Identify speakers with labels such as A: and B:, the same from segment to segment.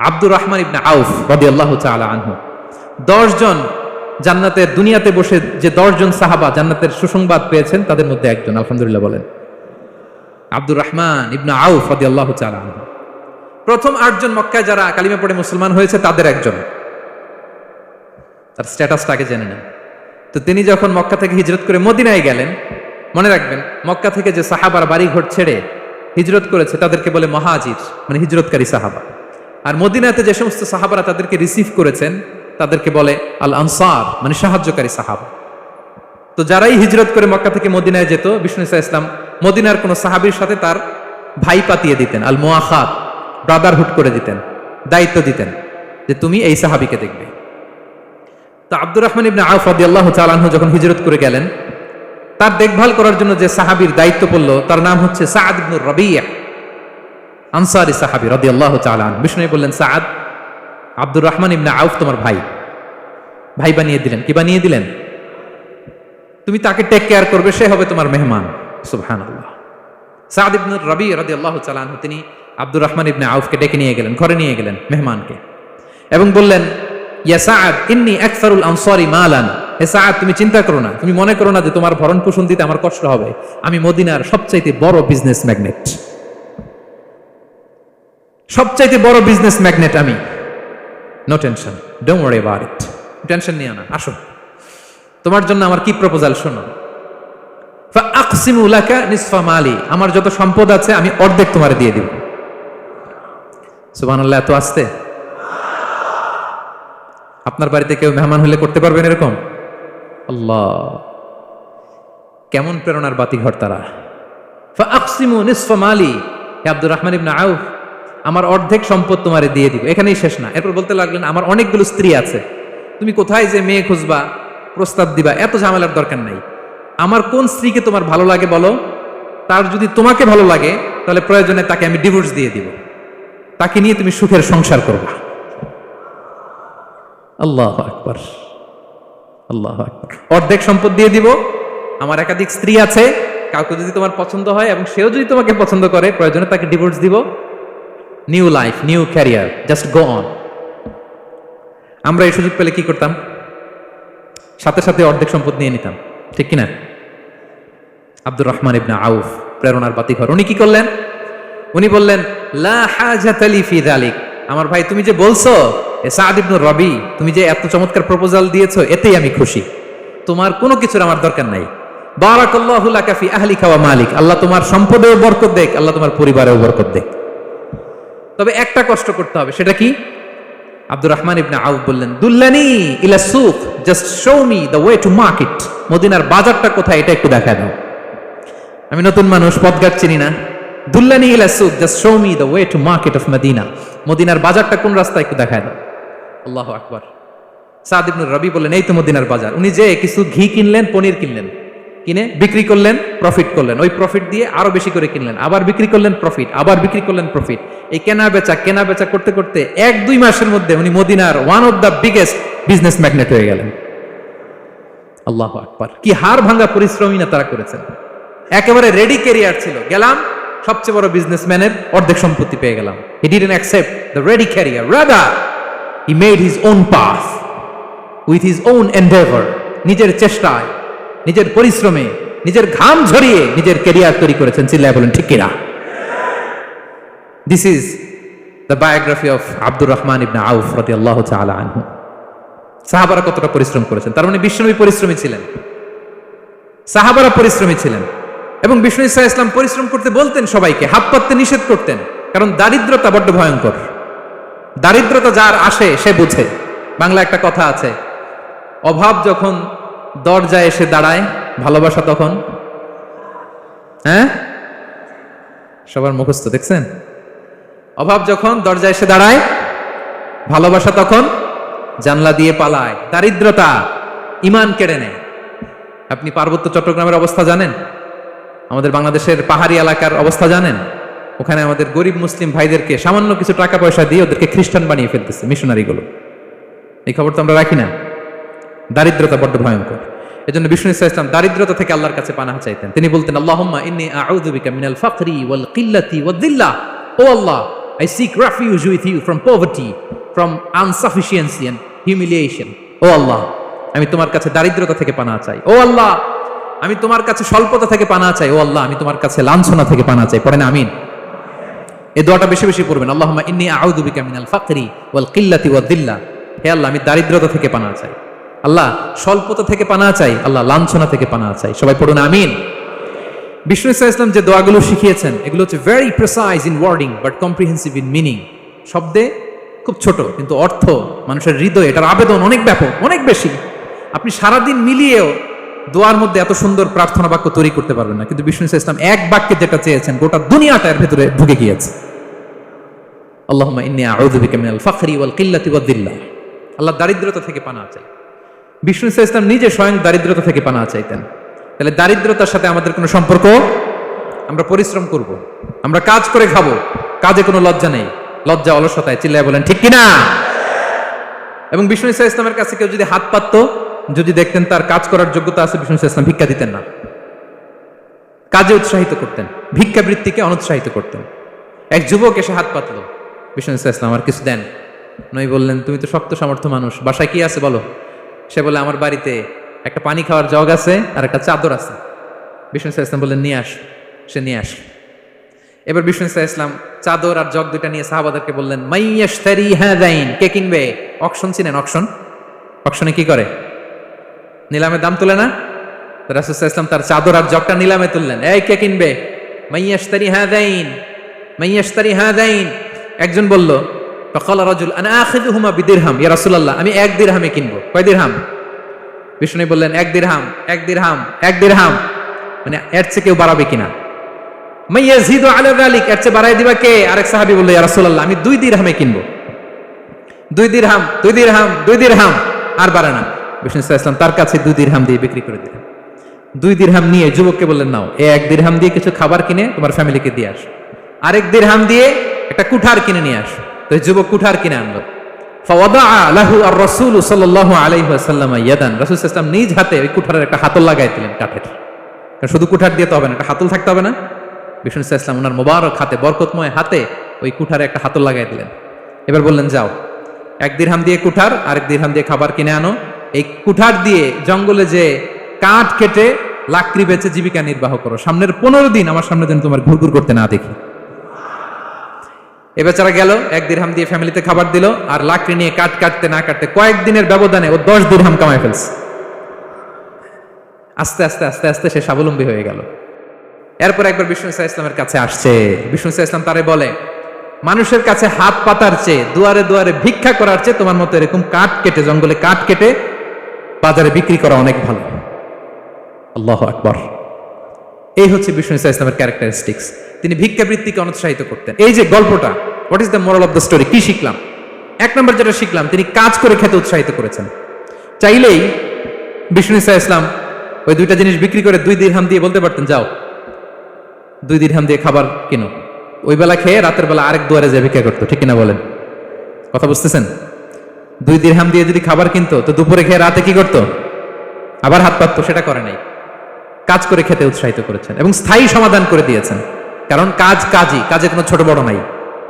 A: Abdur Rahman ibn Auf রাদিয়াল্লাহু তাআলা আনহু 10 জন জান্নাতের দুনিয়াতে বসে যে 10 জন সাহাবা জান্নাতের সুসংবাদ পেয়েছেন তাদের মধ্যে একজন, আলহামদুলিল্লাহ বলেন। আব্দুর রহমান ইবনে আউফ রাদিয়াল্লাহু তাআলা আনহু প্রথম 8 জন মক্কায় যারা কালিমা পড়ে মুসলমান হয়েছে তাদের একজন। তার স্ট্যাটাসটাকে জেনে নেন। তো তিনি যখন মক্কা থেকে হিজরত করে মদিনায় গেলেন, মনে রাখবেন মক্কা থেকে যে সাহাবার বাড়ি ঘর ছেড়ে হিজরত করেছে তাদেরকে বলে মহাজির, মানে হিজরতকারী সাহাবা। আর মদিনাতে যে সমস্ত সাহাবারা তাদেরকে রিসিভ করেছেন তাদেরকে বলে আল আনসার, মানে সাহায্যকারী সাহাবা। তো যারাই হিজরত করে মক্কা থেকে মদিনায় যেত, বিষ্ণু ইসলাম মদিনার কোন সাহাবীর সাথে তার ভাই পাতিয়ে দিতেন, আল মুআখাত, ব্রাদারহুড করে দিতেন, দায়িত্ব দিতেন যে তুমি এই সাহাবীকে দেখবে। তো আব্দুর রহমান ইবনে আউফ রাদিয়াল্লাহু তাআলা আনহু যখন হিজরত করে গেলেন, তার দেখভাল করার জন্য যে সাহাবীর দায়িত্ব পড়ল তার নাম হচ্ছে সাআদ ইবনে রাবিয়া, আনসারী সাহাবী রাদিয়াল্লাহু তাআলা আনহু। বিষ্ণু বললেন, সাআদ, আব্দুর রহমান ইবনে আউফ তোমার ভাই, ভাই বানিয়ে দিলেন। কি বানিয়ে দিলেন? তুমি তাকে টেক কেয়ার করবে, সে হবে তোমার মেহমান। সুবহানাল্লাহ। সাআদ ইবনে রাবিয়া রাদিয়াল্লাহু তাআলা আনহু তিনি আব্দুর রহমান ইবনে আউফকে ডেকে নিয়ে গেলেন, ঘরে নিয়ে গেলেন মেহমানকে, এবং বললেন, ইয়া সাআদ ইন্নী আকসারুল আনসারি মালান। হে সাআদ, তুমি চিন্তা করো না, তুমি মনে করো না যে তোমার ভরণ পোষণ দিতে আমার কষ্ট হবে। আমি মদিনার সবচাইতে বড় বিজনেস ম্যাগনেট, সবচাইতে বড় বিজনেস ম্যাগনেট আমি। No tension, don't worry about it. Tension নিও না, আসো, তোমার জন্য আমার কি প্রপোজাল শোনো। ফাআকসিমু লাকা নিসফা মালি, আমার যত সম্পদ আছে আমি অর্ধেক তোমারে দিয়ে দিব। সুবহানাল্লাহ। এত আসতে আপনার বাড়িতে কেউ মেহমান হলে করতে পারবেন এরকম? আল্লাহ, কেমন প্রেরণার বাতিঘর তারা। ফাআকসিমু নিসফা মালি, হে আব্দুর রহমান ইবনে আউফ, আমার অর্ধেক সম্পদ তোমারে দিয়ে দিব। এখানেই শেষ না, এরপর বলতে লাগলেন, আমার অনেকগুলো স্ত্রী আছে, তুমি কোথায় যে মেয়ে খুঁজবা, প্রস্তাব দিবা, এত ঝামেলার দরকার নাই। আমার কোন স্ত্রীকে তোমার ভালো লাগে বলো, তার যদি তোমাকে ভালো লাগে তাহলে প্রয়োজনে তাকে আমি ডিভোর্স দিয়ে দিব, তাকে নিয়ে তুমি সুখের সংসার করবা। আল্লাহু আকবার, আল্লাহু আকবার। অর্ধেক সম্পদ দিয়ে দিব, আমার একাধিক স্ত্রী আছে, কাউকে যদি তোমার পছন্দ হয় এবং সেও যদি তোমাকে পছন্দ করে, প্রয়োজনে তাকে ডিভোর্স দিব। New life, new career, just go on. আমরা এই সুযোগ পেলে কি করতাম? সাথে সাথে অর্ধেক সম্পদ নিয়ে নিতাম, ঠিক কিনা? আব্দুর রহমান ইবনে আউফ প্রেরণার বাতিঘর, উনি কি করলেন? উনি বললেন, লা হাজাতা লি ফি যালিক। আমার ভাই, তুমি যে বলছো, এ সাআদ ইবনে রাবি, তুমি যে এত চমৎকার প্রপোজাল দিয়েছো, এতেই আমি খুশি। তোমার কোনো কিছুর আমার দরকার নাই। বারাকাল্লাহু লাকা ফি আহলিকা ওয়া মালিক, আল্লাহ তোমার সম্পদেও বরকত দেখ, আল্লাহ তোমার পরিবারেও বরকত দেখ। তবে একটা কষ্ট করতে হবে, সেটা কি? আব্দুর রহমান ইবনে আউফ বললেন, দুল্লানি ইলা সুক, just show me the way to market. মদিনার বাজারটা কোথায় এটা একটু দেখায় দাও। আমি নতুন মানুষ, পথঘাট চিনি না। দুল্লানি ইলা সুক, just show me the way to market of Medina. মদিনার বাজারটা কোন রাস্তা একটু দেখায় দাও। আল্লাহু আকবার। সাআদ ইবনে রাবি বললেন, এই তো মদিনার বাজার। উনি যে কিছু ঘি কিনলেন, পনির কিনলেন, কিনে বিক্রি করলেন, প্রফিট করলেন। ওই প্রফিট দিয়ে আরো বেশি করে কিনলেন, আবার বিক্রি করলেন, প্রফিট, আবার বিক্রি করলেন, প্রফিট। এই কেনা বেচা করতে করতে 1-2 মাসের মধ্যে উনি মদিনার one of the biggest business magnate হয়ে গেলেন। আল্লাহু আকবার। কি হাড় ভাঙা পরিশ্রমী না তারা করেছেন। একেবারে রেডি ক্যারিয়ার ছিল, গেলাম সবচেয়ে বড় বিজনেসম্যানের অর্ধেক সম্পত্তি পেয়ে গেলাম। He didn't accept the ready career, rather he made his own path with his own Endeavour. নিজের চেষ্টায়, নিজের পরিশ্রমে, নিজের ঘাম ঝরিয়ে নিজের ক্যারিয়ার তৈরি করেছেন। চিল্লায় বলেন ঠিক কিনা? This is the biography of Abdur Rahman ibn Auf রাদিয়াল্লাহু তাআলা আনহু। সাহাবারা কতটা পরিশ্রম করেছেন, তার মানে বিশ্বনবী পরিশ্রমী ছিলেন, সাহাবারা পরিশ্রমী ছিলেন। এবং বিষ্ণু ইসলাম পরিশ্রম করতে বলতেন সবাইকে, হাত পাততে নিষেধ করতেন, কারণ দারিদ্রতা বড্ড ভয়ঙ্কর। দারিদ্রতা যার আসে সে বুঝে। বাংলা একটা কথা আছে, অভাব যখন দরজায় এসে দাঁড়ায়, ভালোবাসা তখন, হ্যাঁ সবার মুখস্থ, দেখছেন? অভাব যখন দরজায় এসে দাঁড়ায়, ভালোবাসা তখন জানলা দিয়ে পালায়। দারিদ্রতা ঈমান কেড়ে নেয়। আপনি পার্বত্য চট্টগ্রামের অবস্থা জানেন? আমাদের বাংলাদেশের পাহাড়ি এলাকার অবস্থা জানেন? ওখানে আমাদের গরিব মুসলিম ভাইদেরকে সামান্য কিছু টাকা পয়সা দিয়ে ওদেরকে খ্রিস্টান বানিয়ে ফেলতেছে মিশনারিগুলো। এই খবর তো আমরা রাখি না। দারিদ্রতা বড্ড ভয়ঙ্কর। এজন্য বিষ্ণু ইসলাম দারিদ্রতা থেকে আল্লাহর কাছে পানাহ চাইতেন। তিনি বলতেন, আল্লাহুম্মা ইন্নী আউযু বিকা মিনাল ফাকরি ওয়াল কিল্লাতি ওয়াদ দিল্লাহ। ও আল্লাহ, I seek refuge with you from poverty, from insufficiency and humiliation. ও আল্লাহ, আমি তোমার কাছে দারিদ্রতা থেকে পানাহ চাই। ও আল্লাহ, আমি তোমার কাছে স্বল্পতা থেকে পানাহ চাই। ও আল্লাহ, আমি তোমার কাছে লাঞ্ছনা থেকে পানাহ চাই। পড়েন আমিন। এই দোয়াটা বেশি বেশি পড়বেন। আল্লাহুম্মা ইন্নী আউযু বিকা মিনাল ফাকরি ওয়াল কিল্লাতি ওয়াদ দিল্লা। হে আল্লাহ, আমি দারিদ্রতা থেকে পানাহ চাই। আল্লাহ, স্বল্পতা থেকে পানাহ চাই। আল্লাহ, লাঞ্ছনা থেকে পানাহ চাই। সবাই পড়ুন আমিন। বিষ্ণু ইসা ইসলাম যে দোয়াগুলো শিখিয়েছেন এগুলো হচ্ছে very precise in wording but comprehensive in meaning. শব্দে খুব ছোট, কিন্তু অর্থ মানুষের হৃদয়ে এটার আবেদন অনেক ব্যাপক, অনেক বেশি। আপনি সারাদিন মিলিয়েও দোয়ার মধ্যে এত সুন্দর প্রার্থনা বাক্য তৈরি করতে পারবেন না, কিন্তু বিষ্ণু ইসা ইসলাম এক বাক্যে যেটা চেয়েছেন গোটা দুনিয়াটা এর ভেতরে ঢুকে গিয়েছে। আল্লাহুম্মা ইন্নী আউযু বিকা মিনাল ফাকরি ওয়াল কিল্লাতি ওয়াদ দিল্লা। আল্লাহ, দারিদ্রতা থেকে পানাহ চাই। বিষ্ণু ইসা ইসলাম নিজে স্বয়ং দারিদ্রতা থেকে পানাহ চাইতেন। তাহলে দারিদ্রতার সাথে আমাদের কোনো সম্পর্ক? আমরা পরিশ্রম করব, আমরা কাজ করে খাবো, কাজে কোনো লজ্জা নেই। লজ্জা অলসতায়, চিল্লায় বলেন ঠিক কিনা? এবং বিষ্ণু ইসা ইসলামের কাছে কেউ যদি হাত পাতত, যদি দেখতেন তার কাজ করার যোগ্যতা আছে, বিষ্ণু ইসা ইসলাম ভিক্ষা দিতেন না, কাজে উৎসাহিত করতেন, ভিক্ষাবৃত্তিকে অনুৎসাহিত করতেন। এক যুবক এসে হাত পাতলো, বিষ্ণু ইসা ইসলাম আর কিছু দেন। নই বললেন, তুমি তো শক্ত সামর্থ্য মানুষ, বাসায় কি আছে বলো? সে বলে, আমার বাড়িতে একটা পানি খাওয়ার জগ আছে আর একটা চাদর আছে। বিষ্ণু ইসা ইসলাম বললেন, নিয়ে আস। সে নিয়ে আস। এবার বিষ্ণু ইসা ইসলাম চাদর আর জগ দুইটা নিয়ে সাহাবাদেরকে বললেন, মাইয়াশতারি হাযাইন, কে কিনবে? অকশন চিনেন? অকশন, অকশনে কি করে? নিলামে দাম তোলে না? রাসূল সাল্লাল্লাহু আলাইহি ওয়াসাল্লাম তার চাদর আর জগটা নিলামে তুললেন। এই কে কিনবে? মাইয়াশতারি হাযাইন, মাইয়াশতারি হাযাইন। একজন বলল, ফাকালা রাজুল আনা আখিযুহুমা বিদিরহাম, ইয়া রাসূলুল্লাহ, আমি 1 দিরহামে কিনবো। কয় দিরহাম? বিষ্ণু বললেন, 1 দিরহাম, 1 দিরহাম, 1 দিরহাম। মানে এর চেয়ে কেউ বাড়াবে কিনা? মাইয়াজিদু আলা যালিক, এর চেয়ে বাড়ায় দিবা কে? আরেক সাহাবী বলল, ইয়া রাসূলুল্লাহ, আমি 2 দিরহামে কিনবো। 2 দিরহাম, 2 দিরহাম, 2 দিরহাম, আর বাড়ে না। বিষ্ণু সাল্লাল্লাহু আলাইহি ওয়াসাল্লাম তার কাছে 2 দিরহাম দিয়ে বিক্রি করে দিলেন। 2 দিরহাম নিয়ে যুবককে বললেন, নাও, এই 1 দিরহাম দিয়ে কিছু খাবার কিনে তোমার ফ্যামিলিকে দিয়ে আস। আরেক দিরহাম দিয়ে একটা কুঠার কিনে নিয়ে আস। তো যুবক কুঠার কিনে আনলো। ফাওয়াদাআ লাহু আর-রাসূল সাল্লাল্লাহু আলাইহি ওয়াসাল্লাম ইয়াদান, রাসূল সাল্লাল্লাহু আলাইহি ওয়াসাল্লাম নিজ হাতে ওই কুঠারের একটা হাতল লাগাই দিলেন কাঠের। কারণ শুধু কুঠার দিয়ে তো হবে না, একটা হাতল থাকতে হবে না? বিষ্ণু সাল্লাল্লাহু আলাইহি ওয়াসাল্লাম ওনার মোবারক হাতে, বরকতময় হাতে ওই কুঠারে একটা হাতল লাগাই দিলেন। এবার বললেন, যাও, 1 দিরহাম দিয়ে কুঠার, আরেক দিরহাম দিয়ে খাবার কিনে আনো। এই কুঠার দিয়ে জঙ্গলে যে কাঠ কেটে লাকড়ি বেচে জীবিকা নির্বাহ করো। সামনের 15 দিন আমার সামনে যেন তোমার ঘুরঘুর করতে না দেখি। এ বেচারা গেল, 1 দিরহাম দিয়ে ফ্যামিলিতে খাবার দিল, আর লাকড়ি নিয়ে কাঠ কাটতে না কাটতে কয়েকদিনের ব্যবধানে ও 10 দিরহাম কামাই ফেলছে। আস্তে আস্তে আস্তে আস্তে সে স্বাবলম্বী হয়ে গেল। এরপর একবার বিষ্ণু ইসা ইসলামের কাছে আসছে। বিষ্ণু ইসা ইসলাম তারে বলে, মানুষের কাছে হাত পাতার চেয়ে, দুয়ারে দুয়ারে ভিক্ষা করার চেয়ে তোমার মতো এরকম কাঠ কেটে, জঙ্গলে কাঠ কেটে বাজারে বিক্রি করা অনেক ভালো। আল্লাহু আকবার। এই হচ্ছে বিষ্ণু ইসা ইসলামের ক্যারেক্টারিস্টিক্স। তিনি ভিক্ষাবৃত্তিকে অনুৎসাহিত করতেন। এই যে গল্পটা, what is the moral of the story? কি শিখলাম? 1 নম্বর যেটা শিখলাম, তিনি কাজ করে খেতে উৎসাহিত করেছেন। চাইলেই বিষ্ণু ইসা ইসলাম ওই 2টা জিনিস বিক্রি করে 2 দিরহাম দিয়ে বলতে পারতেন, যাও 2 দিরহাম দিয়ে খাবার কিনো। ওই বেলা খেয়ে রাতের বেলা আরেক দুয়ারে যে ভিক্ষা করতো, ঠিক কিনা বলেন? কথা বুঝতেছেন? 2 দিরহাম দিয়ে যদি খাবার কিনতো, তো দুপুরে খেয়ে রাতে কি করতো? আবার হাত পাততো। সেটা করে নাই। কাজ করে খেতে উৎসাহিত করেছেন এবং স্থায়ী সমাধান করে দিয়েছেন। কারণ কাজ কাজই, কাজে কোনো ছোট বড় নাই।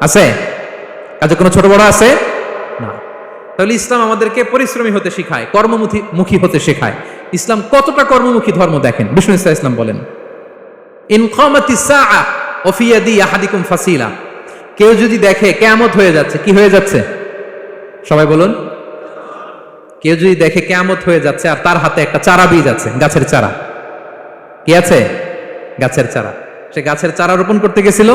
A: আছে? কাজে কোনো ছোট বড় আছে না। তাহলে ইসলাম আমাদেরকে পরিশ্রমী হতে শেখায়, কর্মমুখী হতে শেখায়। ইসলাম কতটা কর্মমুখী ধর্ম দেখেন। বিষ্ণু ইসলাম বলেন, ইন কামাতিস সাআ ওয়া ফি ইয়াদি আহাদিকুম ফাসিলা, কেউ যদি দেখে কিয়ামত হয়ে যাচ্ছে, কি হয়ে যাচ্ছে? সবাই বলুন। কেউ যদি দেখে কিয়ামত হয়ে যাচ্ছে আর তার হাতে একটা চারা বীজ আছে, গাছের চারা। কি আছে? গাছের চারা। সে গাছের চারা রোপণ করতে গেছিল,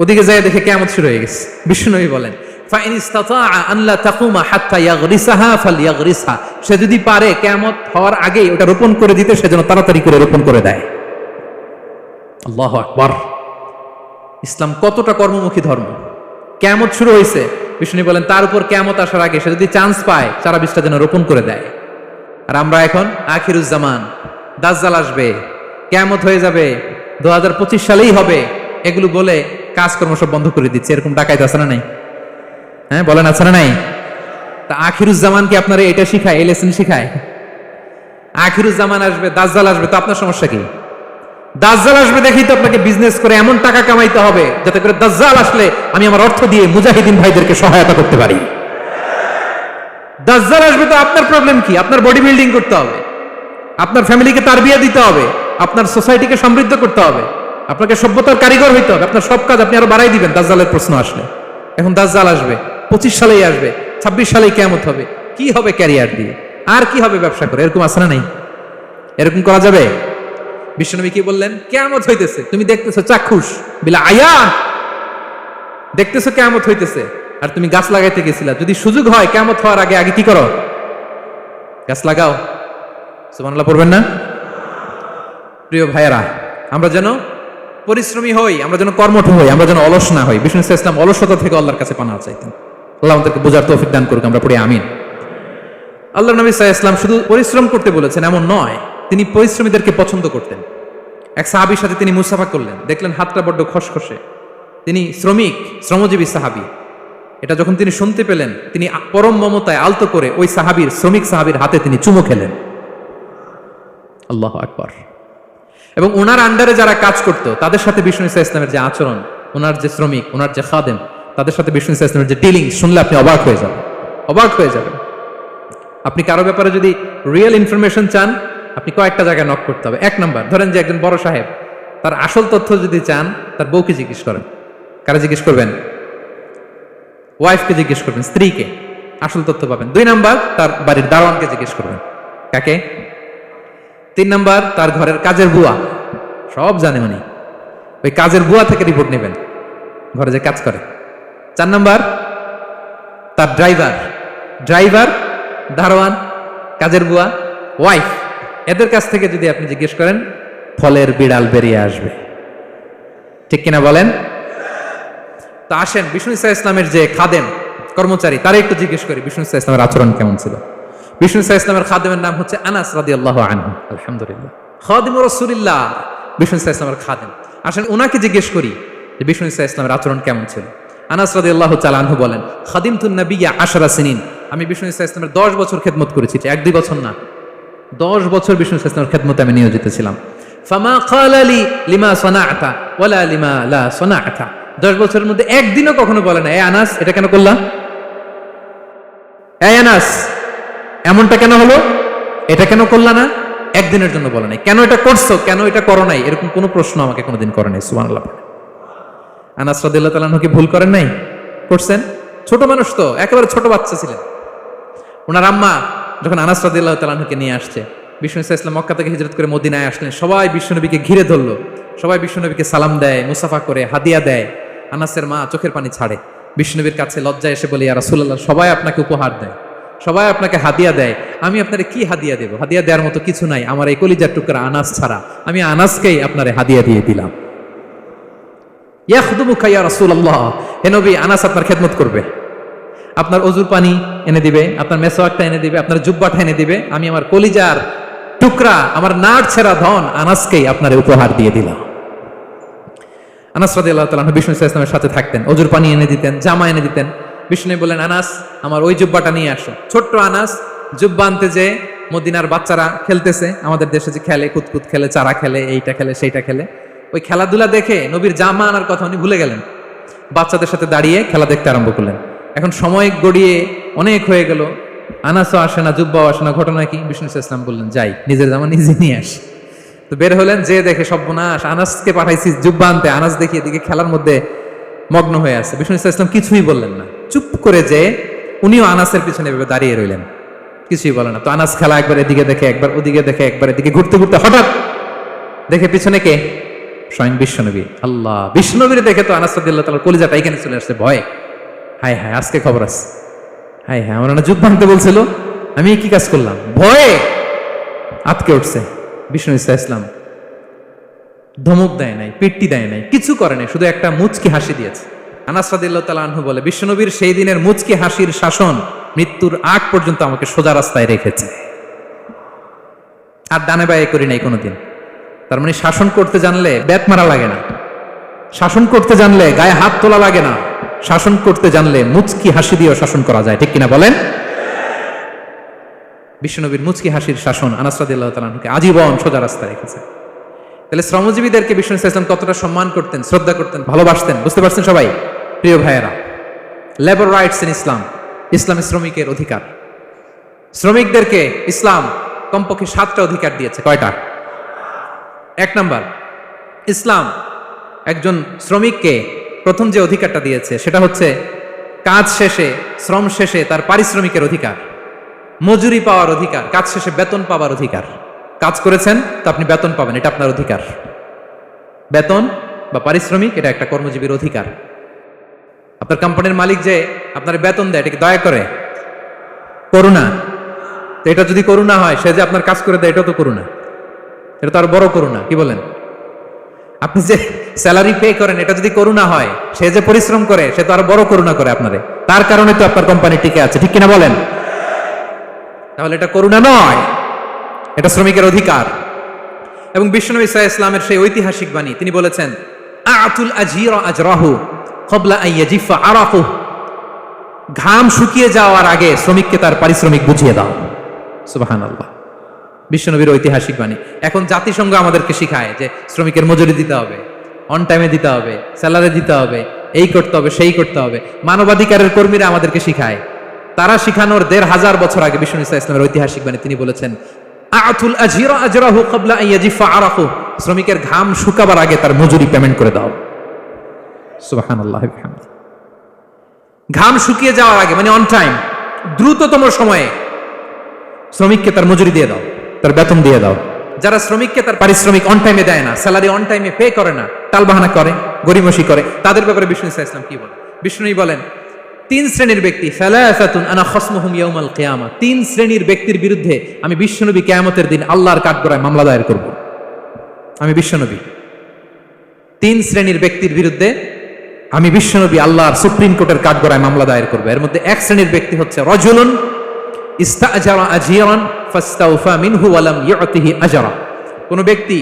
A: ওদিকে যায় দেখে কিয়ামত শুরু হয়ে গেছে। বিষ্ণুনবী বলেন, ফাইন ইসতাতাআ আন লা তাকুমা হাত্তা ইয়াগরিসাহা ফালইয়াগরিসহা, সে যদি পারে কিয়ামত হওয়ার আগেই ওটা রোপণ করে দিতে, সে যেন তাড়াতাড়ি করে রোপণ করে দেয়। আল্লাহু আকবার। ইসলাম কতটা কর্মমুখী ধর্ম। কিয়ামত শুরু হয়েছে, বিষ্ণু বলেন তার উপর কিয়ামত আসার আগে সে যদি চান্স পায়, চারা বীজটা যেন রোপণ করে দেয়। আর আমরা এখন আখিরুজ জামান, দাজ্জাল আসবে, কিয়ামত হয়ে যাবে, 2025 সালেই হবে, এগুলো বলে কাজকর্ম সব বন্ধ করে দিচ্ছে। এরকম ডাকাইতে আছে না নাই? হ্যাঁ বলেন, আছে না নাই? তা আখিরুজ জামান কি আপনারা এটা শিখায়, এই লেসন শিখায়? আখিরুজ জামান আসবে, দাজ্জাল আসবে, তো আপনার সমস্যা কি? দাজ্জাল আসবে দেখেই তো আপনাকে বিজনেস করে এমন টাকা কামাইতে হবে যাতে করে দাজ্জাল আসলে আমি আমার অর্থ দিয়ে মুজাহিদিন ভাইদেরকে সহায়তা করতে পারি। দাজ্জাল আসবে তো আপনার প্রবলেম কি? আপনার বডি বিল্ডিং করতে হবে, আপনার ফ্যামিলিকে তারবিয়া দিতে হবে, আপনার সোসাইটিকে সমৃদ্ধ করতে হবে, আপনাকে সভ্যতার কারিগর হইতে হবে। আপনার সব কাজ আপনি আরো বাড়াই দিবেন দাজ্জালের প্রশ্ন আসলে। এখন দাজ্জাল আসবে 25 সালেই আসবে, 26 সালেই কিয়ামত হবে। কি হবে ক্যারিয়ার দিয়ে? আর কি হবে ব্যবসা করে? এরকম আছে না নাই? এরকম করা যাবে? বিশ্বনবী কি বললেন? কিয়ামত হইতেছে, তুমি দেখতেছো চাক্ষুষ বিলা আয়ান, দেখতেছো কিয়ামত হইতেছে, আর তুমি গাছ লাগাইতে গেছিলা। যদি সুযোগ হয় কিয়ামত হওয়ার আগে আগে কি করো? গাছ লাগাও। সুবহানাল্লাহ পড়বেন না? প্রিয় ভাইয়েরা, আমরা যেন পরিশ্রমী হই, আমরা যেন কর্মঠ হই, আমরা যেন অলস না হই। বিষ্ণু ইসলাম অলসতা থেকে আল্লাহর কাছে পানা চাইতেন। আল্লাহ আমাদেরকে বোঝার তৌফিক দান করুক, আমরা পড়ি আমিন। আল্লাহর নবী সাল্লাল্লাহু আলাইহি ওয়াসাল্লাম শুধু পরিশ্রম করতে বলেছেন এমন নয়, তিনি পরিশ্রমীদেরকে পছন্দ করতেন। এক সাহাবীর সাথে তিনি মুসাফা করলেন, দেখলেন হাতটা বড্ড খসখসে, তিনি শ্রমিক, শ্রমজীবী সাহাবী। এটা যখন তিনি শুনতে পেলেন, তিনি পরম মমতায় আলতো করে ওই সাহাবীর, শ্রমিক সাহাবীর হাতে তিনি চুমু খেলেন। আল্লাহু আকবার। এবং ওনার আন্ডারে যারা কাজ করত তাদের সাথে বিষ্ণু ইসলামের যে আচরণ, ওনার যে শ্রমিক, ওনার যে খাদেম, তাদের সাথে বিষ্ণু ইসলামের যে ডিলিং শুনলে আপনি অবাক হয়ে যাবেন, অবাক হয়ে যাবেন। আপনি কারো ব্যাপারে যদি রিয়েল ইনফরমেশন চান, আপনি কয়েকটা জায়গায় নক করতে হবে। এক নাম্বার, ধরেন যে একজন বড় সাহেব, তার আসল তথ্য যদি চান, তার বউকে জিজ্ঞেস করেন। কারা জিজ্ঞেস করবেন? ওয়াইফকে জিজ্ঞেস করবেন, স্ত্রীকে, আসল তথ্য পাবেন। 2 নাম্বার, তার বাড়ির দারোয়ানকে জিজ্ঞেস করবেন। কাকে? 3 নাম্বার, তার ঘরের কাজের বুয়া, সব জানে উনি, ওই কাজের বুয়া থেকে রিপোর্ট নেবেন, ঘরে যে কাজ করে। 4 নাম্বার, তার ড্রাইভার, দারোয়ান, কাজের বুয়া, ওয়াইফ, এদের কাছ থেকে যদি আপনি জিজ্ঞেস করেন, ফলের বিড়াল বেরিয়ে আসবে। ঠিক কিনা বলেন? তো আসেন বিষ্ণু ইসলামের যে খাদেম, কর্মচারী, তারা একটু জিজ্ঞেস করি বিষ্ণু ইসলামের আচরণ কেমন ছিল। বিষ্ণু ইসলামের খাদেমের নাম হচ্ছে আনাস রাদিয়াল্লাহু আনহু। আলহামদুলিল্লাহ, খাদিমুর রাসূলিল্লাহ, বিষ্ণু ইসলামের খাদেম। আসেন ওনাকে জিজ্ঞেস করি যে বিষ্ণু ইসলামের আচরণ কেমন ছিল। আনাস রাদিয়াল্লাহু তাআলা আনহু বলেন, খাদিমতুন নাবিয়্যা 10 সিনিন, আমি বিষ্ণু ইসলামের 10 বছর খেদমত করেছি, 1-2 বছর না, 10 বছর বিষ্ণু ইসলামের খেদমতে আমি নিয়োজিত ছিলাম। ফামা ক্বালা লি লিমা সানা'তা ওয়ালা লিমা লা সানা'তা, 10 বছরের মধ্যে একদিনও কখনো বলে না, এ আনাস এটা কেন করলা, এ আনাস এমনটা কেন হলো, এটা কেন করলা না, একদিনের জন্য বলে নাই। কেন এটা করছো, কেন এটা করো নাই, এরকম কোনো প্রশ্ন আমাকে কোনোদিন করে নাই। সুবহানাল্লাহ। আনাস রাদিয়াল্লাহু তাআলা কি ভুল করেন নাই? করছেন। ছোট মানুষ তো, একেবারে ছোট বাচ্চা ছিলেন। ওনার আম্মা যখন আনাস রাদিয়াল্লাহু তাআলাকে নিয়ে আসছে, বিষ্ণু ইসলাম মক্কা থেকে হিজরত করে মদিনায় আসলেন, সবাই বিশ্বনবীকে ঘিরে ধরলো, সবাই বিশ্বনবীকে সালাম দেয়, মুসাফা করে, হাদিয়া দেয়। আনাসের মা চোখের পানি ছাড়ে, বিশ্বনবীর কাছে লজ্জায় এসে বলে, ইয়া রাসূলুল্লাহ, সবাই আপনাকে উপহার দেয়, সবাই আপনাকে হাদিয়া দেয়, আমি আপনারে কি হাদিয়া দেব? হাদিয়া দেওয়ার মতো কিছু নাই আমার এই কলিজার টুকরা আনাস ছাড়া, আমি আনাসকেই আপনারে হাদিয়া দিয়ে দিলাম। ইয়াখদুমুকা ইয়া রাসূলুল্লাহ, হে নবী, আনাস আপনার খেদমত করবে, আপনার অজুর পানি এনে দিবে, আপনার মেসওয়াকটা এনে দিবে, আপনার জুব্বাটা এনে দিবে। আমি আমার কলিজার টুকরা, আমার নাড় ছেঁড়া ধন আনাসকেই আপনারে উপহার দিয়ে দিলাম। আনাস রাদিয়াল্লাহু তাআলা বিষ্ণু ইসলামের সাথে থাকতেন, অজুর পানি এনে দিতেন, জামা এনে দিতেন। বিষ্ণু বললেন, আনাস আমার ওই জুব্বাটা নিয়ে আসো। ছোট্ট আনাস জুব্বা আনতে যে মদিনার বাচ্চারা খেলতেছে, আমাদের দেশে যে খেলে, কুতকুত খেলে, চারা খেলে, এইটা খেলে, সেইটা খেলে, ওই খেলাধুলা দেখে নবীর জামা আনার কথা উনি ভুলে গেলেন, বাচ্চাদের সাথে দাঁড়িয়ে খেলা দেখতে আরম্ভ করলেন। এখন সময় গড়িয়ে অনেক হয়ে গেল, আনাসও আসে না, জুব্বাও আসে না। ঘটনা কি? বিষ্ণু ইসলাম বললেন, যাই নিজের জামা নিজে নিয়ে আসি। তো বের হলেন, যে দেখে সর্বনাশ, আনাসকে পাঠাইছি জুব্বা আনতে, আনাস দেখি এদিকে খেলার মধ্যে মগ্ন হয়ে আছে। বিষ্ণু ইসলাম কিছুই বললেন না, চুপ করে যে উনিও আনাসের পিছনে এভাবে দাঁড়িয়ে রইলেন, কিছুই বলে না। তো আনাস খেলা একবার এদিকে দেখে, একবার ওদিকে দেখে, একবার এদিকে ঘুরতে ঘুরতে হঠাৎ দেখে পিছনে কে? স্বয়ং বিশ্বনবী। আল্লাহ, বিশ্বনবীর দেখে তো আনাস রাদিয়াল্লাহু তাআলার কলিজাটা এখানে চলে আসছে ভয়ে। হায় হায়, আজকে খবর আছে, হায় হায়, আমার না যুদ্ধ ভাঙতে বলছিল, আমি কি কাজ করলাম, ভয়ে আটকে উঠছে। বিষ্ণু ইসলাম ধমক দেয় নাই, পিট্টি দেয় নাই, কিছু করে নাই, শুধু একটা মুচকি হাসি দিয়েছে। আনাস রাদিয়াল্লাহু তাআলা আনহু বলে, বিশ্বনবীর সেই দিনের মুচকি হাসির শাসন মৃত্যুর আগ পর্যন্ত আমাকে সোজা রাস্তায় রেখেছে, আর ডানে বায়ে করি নাই কোনোদিন। তার মানে শাসন করতে জানলে ব্যাট মারা লাগে না, শাসন করতে জানলে গায়ে হাত তোলা লাগে না, শাসন করতে জানলে মুচকি হাসি দিয়েও শাসন করা যায়। ঠিক কিনা বলেন? বিশ্বনবীর মুচকি হাসির শাসন আনাস রাদিয়াল্লাহু তাআলা আনহুকে আজীবন সোজা রাস্তায় রেখেছে। তাহলে শ্রমজীবীদেরকে বিষ্ণু ইসলাম কতটা সম্মান করতেন, শ্রদ্ধা করতেন, ভালোবাসতেন, বুঝতে পারছেন সবাই? প্রিয় ভাইয়েরা, লেবার রাইটস ইন ইসলাম, ইসলামী শ্রমিকের অধিকার। শ্রমিকদেরকে ইসলাম কমপক্ষে 7টা অধিকার দিয়েছে। কয়টা? 1 নাম্বার, ইসলাম একজন শ্রমিককে প্রথম যে অধিকারটা দিয়েছে সেটা হচ্ছে কাজ শেষে, শ্রম শেষে তার পারিশ্রমিকের অধিকার, মজুরি পাওয়ার অধিকার, কাজ শেষে বেতন পাওয়ার অধিকার। কাজ করেছেন তো আপনি বেতন পাবেন, এটা আপনার অধিকার। বেতন বা পারিশ্রমিক এটা একটা কর্মজীবীর অধিকার। আপনার কোম্পানির মালিক যে আপনার বেতন দেয়, এটা কি দয়া করে? করুণা? তো এটা যদি করুণা হয়, সে যে আপনার কাজ করে দেয়, এটা তো করুণা, এটা তো আর বড় করুণা। কি বলেন? আপনি যে স্যালারি পে করেন, এটা যদি করুণা হয়, সে যে পরিশ্রম করে, সে তো আরো বড় করুণা করে আপনারে। তার কারণে তো আপনার কোম্পানি টিকে আছে, ঠিক কিনা বলেন? তাহলে এটা করুণা নয়, এটা শ্রমিকের অধিকার। এবং বিশ্বনবী সাল্লাল্লাহু আলাইহি ইসলামের সেই ঐতিহাসিক বাণী, তিনি বলেছেন, আতুল আজিরা আজরাহু ক্বাবলা আন ইয়াজিফা আরাফু। ঘাম শুকিয়ে যাওয়ার আগে শ্রমিককে তার পারিশ্রমিক বুঝিয়ে দাও। সুবহানাল্লাহ, বিশ্বনবীর ঐতিহাসিক বাণী। এখন জাতিসংঘ আমাদেরকে শিখায় যে শ্রমিকের মজুরি দিতে হবে, অন টাইমে দিতে হবে, স্যালারি দিতে হবে, এই করতে হবে, সেই করতে হবে। মানবাধিকারের কর্মীরা আমাদেরকে শিখায়, তারা শিখানোর 1500 বছর আগে বিশ্বনবী সাল্লাল্লাহু আলাইহি ইসলামের ঐতিহাসিক বাণী, তিনি বলেছেন, আতুল আজিরা আজরাহু ক্বাবলা আন ইয়াজিফা আরাফু। শ্রমিকের ঘাম শুকাবার আগে তার মজুরি পেমেন্ট করে দাও। সুবহানাল্লাহ বিহামদিহি। ঘাম শুকিয়ে যাওয়ার আগে, মানে অন টাইম, দ্রুততম সময়ে শ্রমিককে তার মজুরি দিয়ে দাও, তার বেতন দিয়ে দাও। যারা শ্রমিককে তার পারিশ্রমিক অন টাইমে দেয় না, স্যালারি অন টাইমে পে করে না, টালবাহানা করে, গরিমসি করে, তাদের ব্যাপারে বিষ্ণু ইসলাম কি বলেন? বিষ্ণু বলেন, 3 শ্রেণীর ব্যক্তি, সালাসাতুন আনা খাসমুহুম ইয়াউমাল কিয়ামা। 3 শ্রেণীর ব্যক্তির বিরুদ্ধে আমি বিশ্বনবী কিয়ামতের দিন আল্লাহর কাঠগড়ায় মামলা দায়ের করব। আমি বিশ্বনবী 3 শ্রেণীর ব্যক্তির বিরুদ্ধে আমি বিশ্বনবী আল্লাহর সুপ্রিম কোর্টের কাঠগড়ায় মামলা দায়ের করব। এর মধ্যে 1 শ্রেণীর ব্যক্তি হচ্ছে রাজুলুন ইস্তাআজারা আজিরান ফাস্তাওফা মিনহু ওয়া লাম ইউতিহি আজরা। কোন ব্যক্তি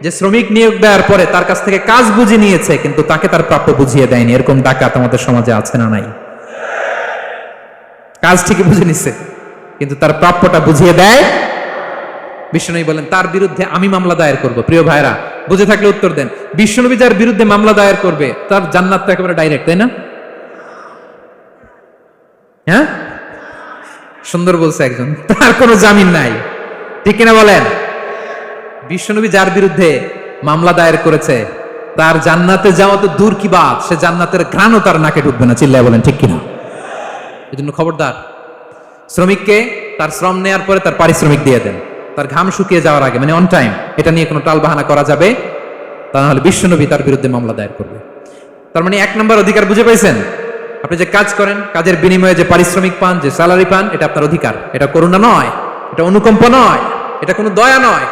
A: যে শ্রমিক নিয়োগ দেওয়ার পরে তার কাছ থেকে কাজ বুঝে নিয়েছে, কিন্তু তাকে তার প্রাপ্য বুঝিয়ে দেয়নি। এরকম ডাকাত আমাদের সমাজে আছে না নাই? কাজ ঠিকই বুঝে নিচ্ছে, কিন্তু তার প্রাপ্যটা বুঝিয়ে দেয়। বিশ্বনবী বলেন, তার বিরুদ্ধে আমি মামলা দায়ের করব। প্রিয় ভাইরা, বুঝে থাকলে উত্তর দেন। বিশ্বনবী যার বিরুদ্ধে মামলা দায়ের করবে, তার জান্নাত তো একেবারে ডাইরেক্ট, তাই না? হ্যাঁ, সুন্দর বলছে একজন, তার কোনো জামিন নাই, ঠিক কিনা বলেন? বিশ্বনবী যার বিরুদ্ধে মামলা দায়ের করেছে, তার জান্নাতে যাওয়া তো দূর কি বাত, সে জান্নাতের ঘ্রাণও তার নাকে ঢুকবে না। চিল্লায় বলেন ঠিক কিনা? এই জন্য খবরদার, শ্রমিককে তার শ্রম নেওয়ার পরে তার পারিশ্রমিক দিয়ে দেন, তার ঘাম শুকিয়ে যাওয়ার আগে, মানে অন টাইম। এটা নিয়ে কোনো টালবাহানা করা যাবে তা না হলে বিশ্বনবী তার বিরুদ্ধে মামলা দায়ের করবে। তার মানে 1 নম্বর অধিকার বুঝে পাইছেন? আপনি যে কাজ করেন, কাজের বিনিময়ে যে পারিশ্রমিক পান, যে স্যালারি পান, এটা আপনার অধিকার। এটা করুণা নয়, এটা অনুকম্প নয়, এটা কোনো দয়া নয়,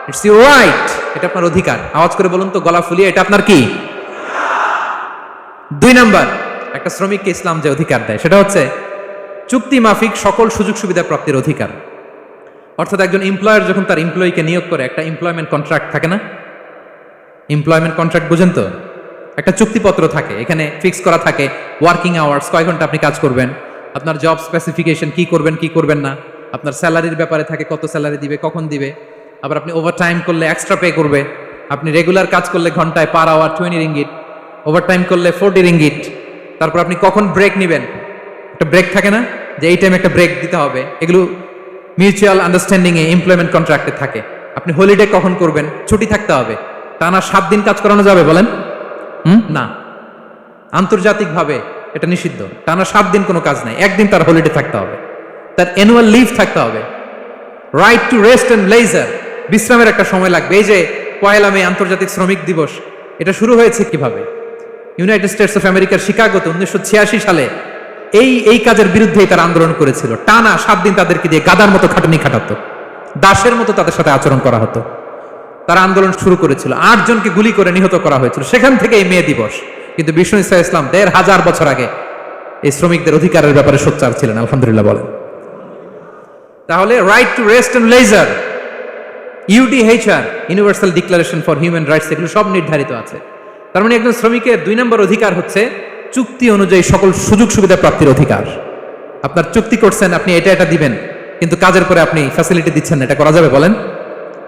A: ইটস ইউর রাইট, এটা আপনার অধিকার। আওয়াজ করে বলুন তো, গলা ফুলিয়ে, এটা আপনার কি? 2 নাম্বার, একটা শ্রমিককে ইসলাম যে অধিকার দেয় সেটা হচ্ছে চুক্তি মাফিক সকল সুযোগ সুবিধা প্রাপ্তির অধিকার। অর্থাৎ একজন এমপ্লয়ার যখন তার এমপ্লয়িকে নিয়োগ করে, একটা এমপ্লয়মেন্ট কন্ট্রাক্ট থাকে না? এমপ্লয়মেন্ট কন্ট্রাক্ট বুঝেন তো? একটা চুক্তিপত্র থাকে, এখানে ফিক্স করা থাকে ওয়ার্কিং আওয়ার্স, কয় ঘন্টা আপনি কাজ করবেন, আপনার জব স্পেসিফিকেশন, কি করবেন কি করবেন না, আপনার স্যালারির ব্যাপারে থাকে, কত স্যালারি দিবে, কখন দিবে, আবার আপনি ওভার টাইম করলে এক্সট্রা পে করবে, আপনি রেগুলার কাজ করলে ঘন্টায় per hour 20 ringgit, overtime করলে 40 রিঙ্গিট। তারপর আপনি কখন ব্রেক নেবেন, একটা ব্রেক থাকে না, যে এই টাইমে একটা ব্রেক দিতে হবে, এগুলো মিউচুয়াল আন্ডারস্ট্যান্ডিং এ এমপ্লয়মেন্ট কন্ট্রাক্টে থাকে। আপনি হলিডে কখন করবেন, ছুটি থাকতে হবে, টানা 7 দিন কাজ করানো যাবে বলেন? না, আন্তর্জাতিকভাবে এটা নিষিদ্ধ। টানা 7 দিন কোনো কাজ নাই, 1 দিন তার হলিডে থাকতে হবে, তার অ্যানুয়াল লিভ থাকতে হবে। Right to rest and leisure, বিশ্রামের একটা সময় লাগবে। এই যে 1 মে আন্তর্জাতিক শ্রমিক দিবস, এটা শুরু হয়েছে কিভাবে? ইউনাইটেড স্টেটস অফ আমেরিকার শিকাগোতে 1986 সালে এই কাজের বিরুদ্ধেই তারা আন্দোলন করেছিল। টানা 7 দিন তাদেরকে দিয়ে গাদার মতো খাটুনি খাটাতো, দাসের মতো তাদের সাথে আচরণ করা হতো। তারা আন্দোলন শুরু করেছিল, 8 জনকে গুলি করে নিহত করা হয়েছিল। সেখান থেকে এই মে দিবস। কিন্তু বিষ্ণু ইসলাম 1500 বছর আগে এই শ্রমিকদের অধিকারের ব্যাপারে সোচ্চার ছিলেন। আলহামদুলিল্লাহ বলেন। তাহলে right to rest and leisure, UDHR, universal declaration for human rights, এগুলো সব নির্ধারিত আছে। তার মানে একজন শ্রমিকের 2 নম্বর অধিকার হচ্ছে চুক্তি অনুযায়ী সকল সুযোগ সুবিধা প্রাপ্তির অধিকার। আপনার চুক্তি করছেন, আপনি এটা এটা দিবেন, কিন্তু কাজের পরে আপনি ফ্যাসিলিটি দিচ্ছেন না, এটা করা যাবে বলেন?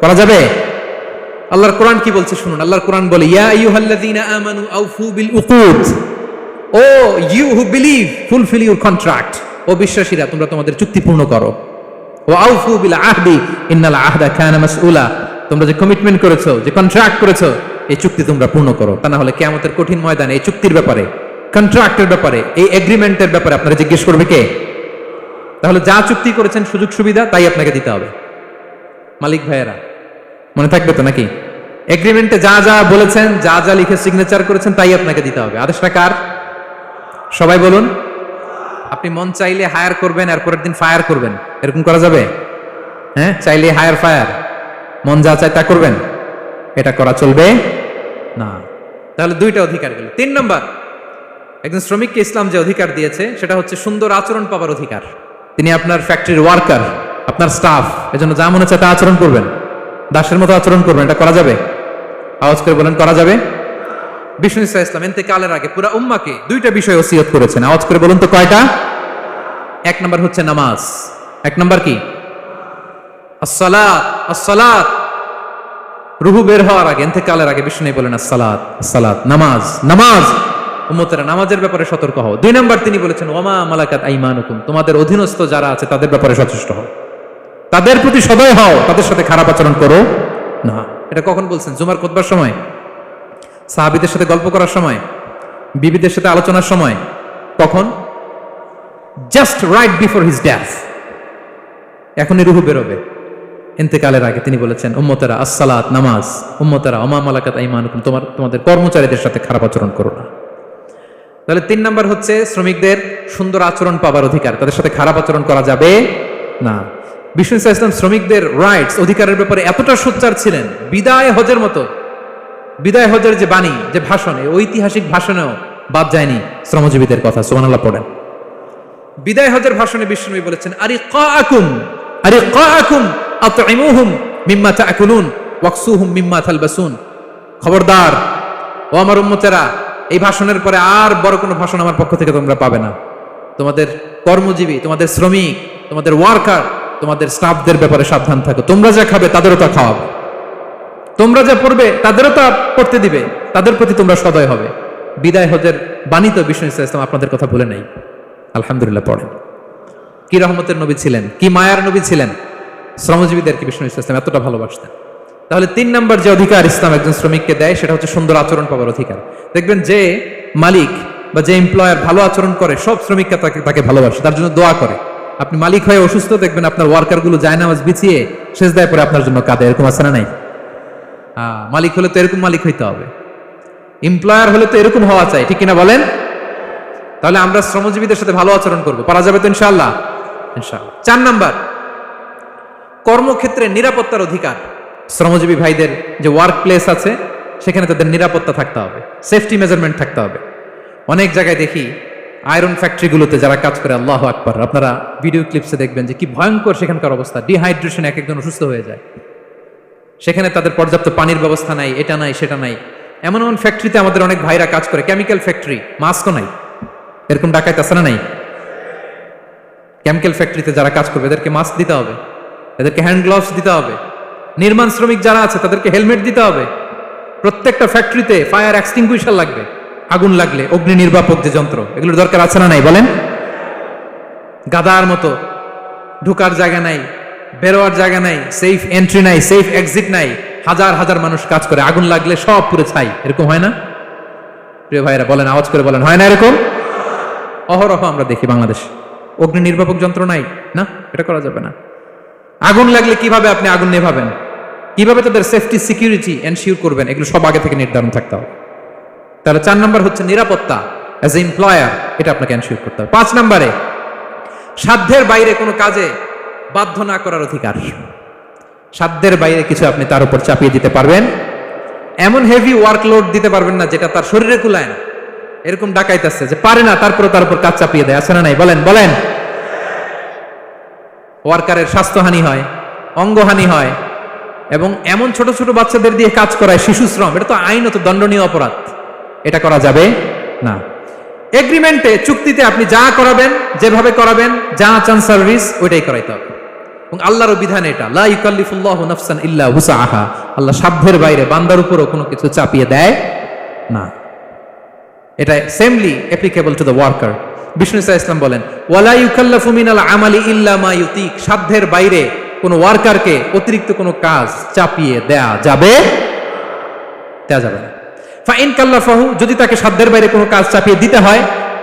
A: করা যাবে? আল্লাহর কোরআন কি বলছে শুনুন। আল্লাহর কোরআন বলে, ইয়া আইয়ুহাল্লাযীনা আমানু আউফু বিল উকুদ, O you who believe fulfil your contract, ও বিশ্বাসীরা তোমরা তোমাদের চুক্তি পূর্ণ করো। ও আউফু বিল আহদি ইন্নাল আহদা কানা মাসউলা, তোমরা যে কমিটমেন্ট করেছো, যে কন্ট্রাক্ট করেছো, এই চুক্তি তোমরা পূর্ণ করো, তা না হলে কিয়ামতের কঠিন ময়দানে এই চুক্তির ব্যাপারে, কন্ট্রাক্টের ব্যাপারে, এই এগ্রিমেন্টের ব্যাপারে আপনারা জিজ্ঞেস করবে কে? তাহলে যা চুক্তি করেছেন সুযোগ সুবিধা তাই আপনাকে দিতে হবে। মালিক ভাইয়েরা মনে থাকবে তো নাকি? এগ্রিমেন্টে যা যা বলেছেন, যা যা লিখে সিগনেচার করেছেন তাই আপনাকে দিতে হবে। আদেশটা কার? সবাই বলুন। আপনি মন চাইলে হায়ার করবেন আর পরের দিন ফায়ার করবেন, এরকম করা যাবে? হ্যাঁ, চাইলে হায়ার ফায়ার, মন যা চায় তা করবেন, এটা করা চলবে না। তাহলে দুইটা অধিকার গেল। 3 নম্বর, একজন শ্রমিককে ইসলাম যে অধিকার দিয়েছে সেটা হচ্ছে সুন্দর আচরণ পাবার অধিকার। তিনি আপনার ফ্যাক্টরির ওয়ার্কার, আপনার স্টাফ, এজন্য যা মনে চায় তা আচরণ করবেন, দাসের মতো আচরণ করবেন। এটা করা যাবে? আওয়াজ করে বলেন, করা যাবে? বিষ্ণু ইসা ইসলাম ইন্তেকালের আগে পুরা উম্মাকে 2টা বিষয় ওসিয়ত করেছেন। আওয়াজ করে বলুন তো কয়টা? 1 নম্বর হচ্ছে নামাজ। 1 নম্বর কি? আসসালাত। আসসালাত, রুহু বের হওয়ার আগে, ইন্তেকালের আগে বিষ্ণু বলেন আসসালাত, আসসালাত, নামাজ, নামাজ। উম্মতেরা নামাজের ব্যাপারে সতর্ক হও। 2 নম্বর তিনি বলেছেন ওমা মালাকাত আইমানুকুম, তোমাদের অধীনস্থ যারা আছে তাদের ব্যাপারে সচেষ্ট হও, তাদের প্রতি সদয় হও, তাদের সাথে খারাপ আচরণ করো না। এটা কখন বলছেন? জুমার খুতবার সময়, সাহাবীদের সাথে গল্প করার সময়, বিবিদের সাথে আলোচনার সময়। কখন? Just right before his death. এখনই রুহু বেরোবে, ইন্তেকালের আগে তিনি বলেছেন উম্মতেরা আসসালাত, নামাজ, উম্মতেরা ওমা মালাকাত আইমানুকুম, তোমাদের কর্মচারীদের সাথে খারাপ আচরণ করো না। তাহলে 3 নম্বর হচ্ছে শ্রমিকদের সুন্দর আচরণ পাবার অধিকার, তাদের সাথে খারাপ আচরণ করা যাবে না। বিষ্ণু ইসলাম শ্রমিকদের রাইটস, অধিকারের ব্যাপারে এতটা সোচ্চার ছিলেন, বিদায় হজের মতো, বিদায় হজের যে বাণী, যে ভাষণ, এই ঐতিহাসিক ভাষণেও বাদ যায়নি শ্রমজীবীদের কথা। সুবহানাল্লাহ পড়েন। বিদায় হজের ভাষণে বিষ্ণু বলেছেন আরিকাকুম, আরিকাকুম আতইমুহুম মিম্মা তাকুলুন ওয়াকসুহুম মিম্মা তালবাসুন। খবরদার ও আমার উম্মতেরা, এই ভাষণের পরে আর বড় কোনো ভাষণ আমার পক্ষ থেকে তোমরা পাবে না। তোমাদের কর্মজীবী, তোমাদের শ্রমিক, তোমাদের ওয়ার্কার, তোমাদের স্টাফদের ব্যাপারে সাবধান থাকো। তোমরা যা খাবে তাদেরও তা খাওয়াবে, তোমরা যা পড়বে তাদেরও তা পড়তে দিবে, তাদের প্রতি তোমরা সদয় হবে। বিদায় হজের বাণী তো বিষ্ণু ইসলাম আপনাদের কথা ভুলে নাই। আলহামদুলিল্লাহ পড়েন। কি রহমতের নবী ছিলেন, কি মায়ার নবী ছিলেন, শ্রমজীবীদেরকে বিষ্ণু ইসলাম এতটা ভালোবাসতেন। তাহলে 3 নম্বর যে অধিকার ইসলাম একজন শ্রমিককে দেয় সেটা হচ্ছে সুন্দর আচরণ পাওয়ার অধিকার। দেখবেন যে মালিক বা যে এমপ্লয়ার ভালো আচরণ করে, সব শ্রমিকরা তাকে ভালোবাসে, তার জন্য দোয়া করে। আপনি মালিক হয়ে অসুস্থ, দেখবেন আপনার ওয়ার্কারগুলো জায়নামাজ বিছিয়ে সেজদায় পরে আপনার জন্য কাঁদে। এরকম আছে না নাই? মালিক হলে তো এরকম মালিক হইতে হবে, এমপ্লয়ার হলে তো এরকম হওয়া চাই, ঠিক কিনা বলেন? তাহলে আমরা শ্রমজীবীদের সাথে ভালো আচরণ করবো, পারা যাবে তো ইনশাআল্লাহ? ইনশাআল্লাহ। 4 নাম্বার, কর্মক্ষেত্রে নিরাপত্তার অধিকার। শ্রমজীবী ভাইদের যে ওয়ার্ক প্লেস আছে সেখানে তাদের নিরাপত্তা থাকতে হবে, সেফটি মেজারমেন্ট থাকতে হবে। অনেক জায়গায় দেখি আয়রন ফ্যাক্টরিগুলোতে যারা কাজ করে, আল্লাহু আকবার, আপনারা ভিডিও ক্লিপসে দেখবেন যে কি ভয়ঙ্কর সেখানকার অবস্থা। ডিহাইড্রেশন, এক একজন অসুস্থ হয়ে যায়। সেখানে তাদের পর্যাপ্ত পানির ব্যবস্থা নাই, এটা নাই সেটা নাই। এমন এমন ফ্যাক্টরিতে আমাদের অনেক ভাইরা কাজ করে, কেমিক্যাল ফ্যাক্টরি, মাস্কও নাই। এরকম ডাকাত আছে না নাই? কেমিক্যাল ফ্যাক্টরিতে যারা কাজ করবে এদেরকে মাস্ক দিতে হবে, এদেরকে হ্যান্ড গ্লাভস দিতে হবে। নির্মাণ শ্রমিক যারা আছে তাদেরকে হেলমেট দিতে হবে। প্রত্যেকটা ফ্যাক্টরিতে ফায়ার এক্সটিংগুইশার লাগবে, আগুন লাগলে অগ্নি নির্বাপক যে যন্ত্র, এগুলোর দরকার আছে না নাই বলেন? গাদার মতো ঢোকার জায়গা নাই, বেরোয়ার জায়গা নাই, সেফ এন্ট্রি নাই, সেফ এক্সিট নাই। হাজার হাজার মানুষ কাজ করে, আগুন লাগলে সব পুরো ছাই। এরকম হয় না? প্রিয় ভাইরা বলেন, আওয়াজ করে বলেন, হয় না এরকম? অহরহ আমরা দেখি বাংলাদেশ। অগ্নি নির্বাপক যন্ত্র নাই, না, এটা করা যাবে না। আগুন লাগলে কিভাবে আপনি আগুন নেভাবেন, কিভাবে তাদের সেফটি সিকিউরিটি এনশিওর করবেন, এগুলো সব আগে থেকে নির্ধারণ থাকতে হবে। তাহলে 4 নম্বর হচ্ছে নিরাপত্তা, অ্যাজ এ এমপ্লয়ার, এটা আপনাকে এনশিওর করতে হবে। 5 নম্বরে সাধ্যের বাইরে কোনো কাজে বাধ্য না করার অধিকার। সাধ্যের বাইরে কিছু আপনি তার উপর চাপিয়ে দিতে পারবেন, এমন হেভি ওয়ার্কলোড দিতে পারবেন না যেটা তার শরীরে কুলায় না। এরকম ডাকাইত আছে যে পারে না, তারপরে তার উপর কাজ চাপিয়ে দেয়, আছে না নাই বলেন? বলেন। ওয়ার্কারের স্বাস্থ্যহানি হয়, অঙ্গহানি হয়, এবং এমন ছোট ছোট বাচ্চাদের দিয়ে কাজ করায়, শিশু শ্রম, এটা তো আইনত দণ্ডনীয় অপরাধ। এটা করা যাবে না। এগ্রিমেন্টে, চুক্তিতে আপনি যা করাবেন, যেভাবে করাবেন, যা চান সার্ভিস, ওইটাই করাইতে হবে। এবং আল্লাহর বিধান এটা, লা ইউকাল্লিফুল্লাহু নাফসান ইল্লা উসআহা, আল্লাহ সাধ্যের বাইরে বান্দার উপরও কোনো কিছু চাপিয়ে দেয় না। এটা samely applicable to the worker. বিষ্ণু ইসলাম বলেন, ওয়ালা ইউকাল্লাফু মিনাল আমালি ইল্লা মা ইউতিক, সাধ্যের বাইরে কোনো ওয়ার্কারকে অতিরিক্ত কোনো কাজ চাপিয়ে দেয়া যাবে না। ফাইন কাল্লাফাহু, যদি তাকে সাধ্যের বাইরে কোনো কাজ চাপিয়ে দিতে হয়,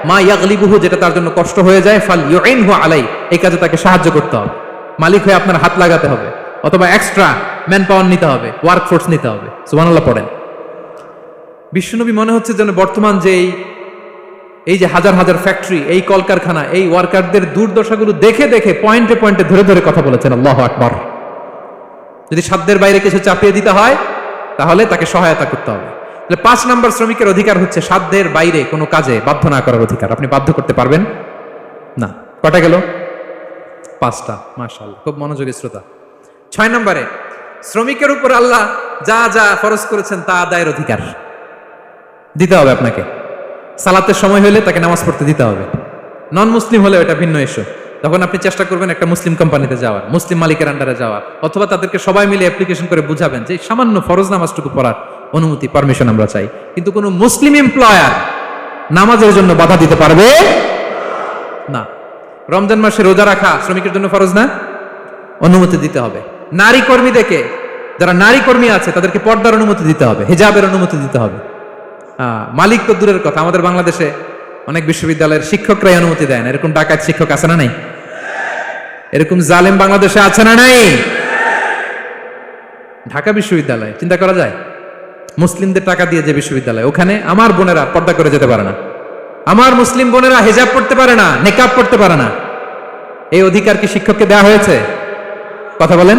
A: মা ইয়াগলিবুহু, যেটা তার জন্য কষ্ট হয়ে যায়, ফাল ইউইনহু আলাই, এই কাজে তাকে সাহায্য করতে হবে। মালিক হয়ে আপনার হাত লাগাতে হবে, অথবা এক্সট্রা ম্যান পাওয়ার নিতে হবে, ওয়ার্কফোর্স নিতে হবে। সুবহানাল্লাহ পড়েন। বিশ্বনবী মনে হচ্ছে যেন বর্তমান যে এই যে হাজার হাজার ফ্যাক্টরি, এই কলকারখানা, এই ওয়ার্কারদের দুর্দশাগুলো দেখে দেখে পয়েন্টে পয়েন্টে ধরে ধরে কথা বলেছেন। আল্লাহু আকবার। যদি সাধ্যের বাইরে কিছু চাপিয়ে দিতে হয় তাহলে তাকে সহায়তা করতে হবে। তাহলে 5 নম্বর শ্রমিকের অধিকার হচ্ছে সাধ্যের বাইরে কোনো কাজে বাধ্য না করার অধিকার। আপনি বাধ্য করতে পারবেন না। কটা গেল? 5টা। মাশাআল্লাহ, খুব মনোযোগী শ্রোতা। 6 নম্বরে শ্রমিকের উপর আল্লাহ যা যা ফরজ করেছেন তা আদায়ের অধিকার দিতে হবে আপনাকে। সালাতের সময় হলে তাকে নামাজ পড়তে দিতে হবে। নন মুসলিম হলে এটা ভিন্ন ইস্যু। তখন আপনি চেষ্টা করবেন একটা মুসলিম কোম্পানিতে যাওয়ার, মুসলিম মালিকের আন্ডারে যাওয়ার, অথবা তাদেরকে সবাই মিলে অ্যাপ্লিকেশন করে বুঝাবেন যে সামান্য ফরজ নামাজটুকু পড়ার অনুমতি, পারমিশন আমরা চাই। কিন্তু কোনো মুসলিম এমপ্লয়ার নামাজের জন্য বাধা দিতে পারবে না। রমজান মাসে রোজা রাখা শ্রমিকের জন্য ফরজ না? অনুমতি দিতে হবে। নারী কর্মীদেরকে, যারা নারী কর্মী আছে তাদেরকে পর্দার অনুমতি দিতে হবে, হিজাবের অনুমতি দিতে হবে। মালিক তো দূরের কথা, আমাদের বাংলাদেশে অনেক বিশ্ববিদ্যালয়ের শিক্ষকরাই অনুমতি দেয় না। এরকম ডাকাত শিক্ষক আছে না নাই? এরকম জালেম বাংলাদেশে আছে না নাই? ঢাকা বিশ্ববিদ্যালয় চিন্তা করা যায়, মুসলিমদের টাকা দিয়ে যে বিশ্ববিদ্যালয়, ওখানে আমার বোনেরা পর্দা করে যেতে পারে না, আমার মুসলিম বোনেরা হিজাব পড়তে পারে না, নিকাব পড়তে পারে না। এই অধিকার কি শিক্ষককে দেওয়া হয়েছে? কথা বলেন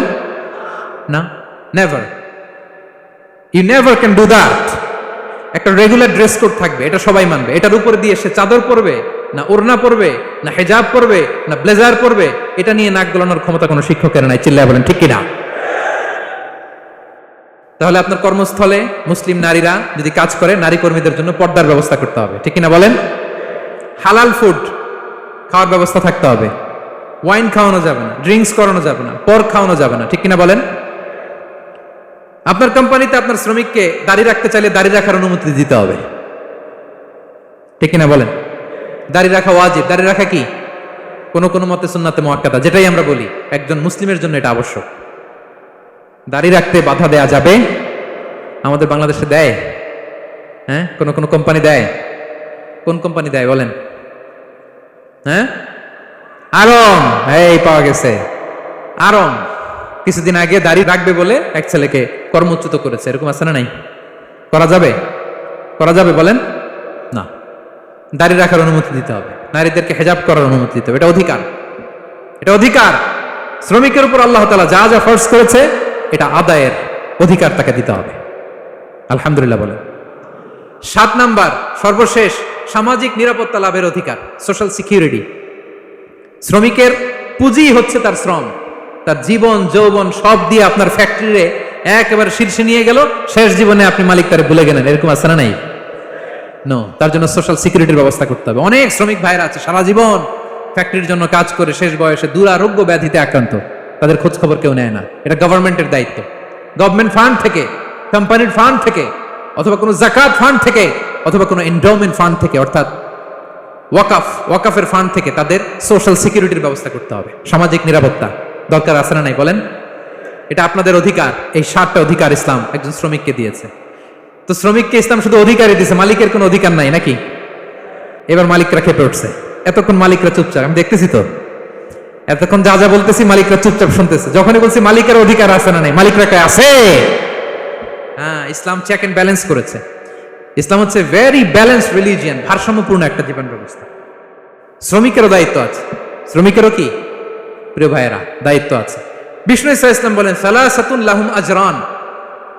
A: না। Never, you never can do that. একটা রেগুলার ড্রেস কোড থাকবে, এটা সবাই মানবে। এটার উপর দিয়ে সে চাদর পরবে না ওড়না পরবে না হিজাব পরবে না ব্লেজার পরবে, এটা নিয়ে নাক গলানোর ক্ষমতা কোনো শিক্ষকের নাই। চিল্লায় বলেন ঠিক কিনা? তাহলে আপনার কর্মস্থলে মুসলিম নারীরা যদি কাজ করে, নারী কর্মীদের জন্য পর্দার ব্যবস্থা করতে হবে। ঠিক কিনা বলেন? হালাল ফুড খাওয়ার ব্যবস্থা থাকতে হবে। ওয়াইন খাওয়ানো যাবে না, ড্রিঙ্কস করানো যাবে না, পর্ক খাওয়ানো যাবে না। ঠিক কিনা বলেন? আপনার কোম্পানিতে আপনার শ্রমিককে দাড়ি রাখতে চাইলে দাড়ি রাখার অনুমতি দিতে হবে। ঠিক কিনা বলেন? দাড়ি রাখা ওয়াজিব। দাড়ি রাখা কি? কোন মতে সুন্নাতে মুআক্কাদা, যেটাই আমরা বলি একজন মুসলিমের জন্য এটা আবশ্যক। দাড়ি রাখতে বাধা দেয়া যাবে? আমাদের বাংলাদেশে দেয়? হ্যাঁ, কোন কোম্পানি দেয়? কোন কোম্পানি দেয় বলেন? হ্যাঁ, আরং। এই পাওয়া গেছে আরং। কিছুদিন আগে দাড়ি রাখবে বলে এক ছেলেকে কর্মচ্যুত করেছে। এরকম আছে না নাই? করা যাবে? করা যাবে বলেন? না। দাড়ি রাখার অনুমতি দিতে হবে, নারীদেরকে হেজাব করার অনুমতি দিতে হবে। এটা অধিকার, এটা অধিকার। শ্রমিকের উপর আল্লাহ তাআলা যা যা ফরজ করেছে এটা আদায়ের অধিকার তাকে দিতে হবে। আলহামদুলিল্লাহ বলেন। 7 নাম্বার, সর্বশেষ, সামাজিক নিরাপত্তা লাভের অধিকার, সোশ্যাল সিকিউরিটি। শ্রমিকের পুঁজি হচ্ছে তার শ্রম, তার জীবন যৌবন সব দিয়ে আপনার ফ্যাক্টরিরে একেবারে শীর্ষে নিয়ে গেল, শেষ জীবনে আপনি মালিক তারে ভুলে গেলেন। এরকম আছে না নাই? নো। তার জন্য সোশ্যাল সিকিউরিটির ব্যবস্থা করতে হবে। অনেক শ্রমিক ভাইরা আছে সারা জীবন ফ্যাক্টরির জন্য কাজ করে শেষ বয়সে দুরারোগ্য ব্যাধিতে আক্রান্ত, তাদের খোঁজ খবর কেউ নেয় না। এটা গভর্নমেন্টের দায়িত্ব। গভর্নমেন্ট ফান্ড থেকে, কোম্পানির ফান্ড থেকে, অথবা কোনো যাকাত ফান্ড থেকে, অথবা কোনো এন্ডাওমেন্ট ফান্ড থেকে, অর্থাৎ ওয়াকাফের ফান্ড থেকে তাদের সোশ্যাল সিকিউরিটির ব্যবস্থা করতে হবে। সামাজিক নিরাপত্তা দরকার আছে না নাই বলেন? এটা আপনাদের অধিকার। এই 7টা অধিকার ইসলাম একজন শ্রমিককে দিয়েছে। তো শ্রমিককে ইসলাম শুধু অধিকারই দিয়েছে, মালিকের কোনো অধিকার নাই নাকি? এবার মালিকরা খেপে উঠছে। এতক্ষণ মালিকরা চুপচাপ, আমি দেখতেছি তো, এতক্ষণ যা যা বলতেছি মালিকরা চুপচাপ শুনতেছে। যখনই বলছি মালিকের অধিকার আছে না নাই, মালিকরা কে আছে? হ্যাঁ, ইসলাম চেক এন্ড ব্যালেন্স করেছে। ইসলাম হচ্ছে ভেরি ব্যালেন্সড রিলিজিয়ান, ভারসাম্যপূর্ণ একটা জীবন ব্যবস্থা। শ্রমিকেরও দায়িত্ব আছে। শ্রমিকেরও কি প্রিয় ভাইয়েরা দায়িত্ব আছে। বিষ্ণু ইসলাম বলেন, সালাসাতুন লাহুম আজরান,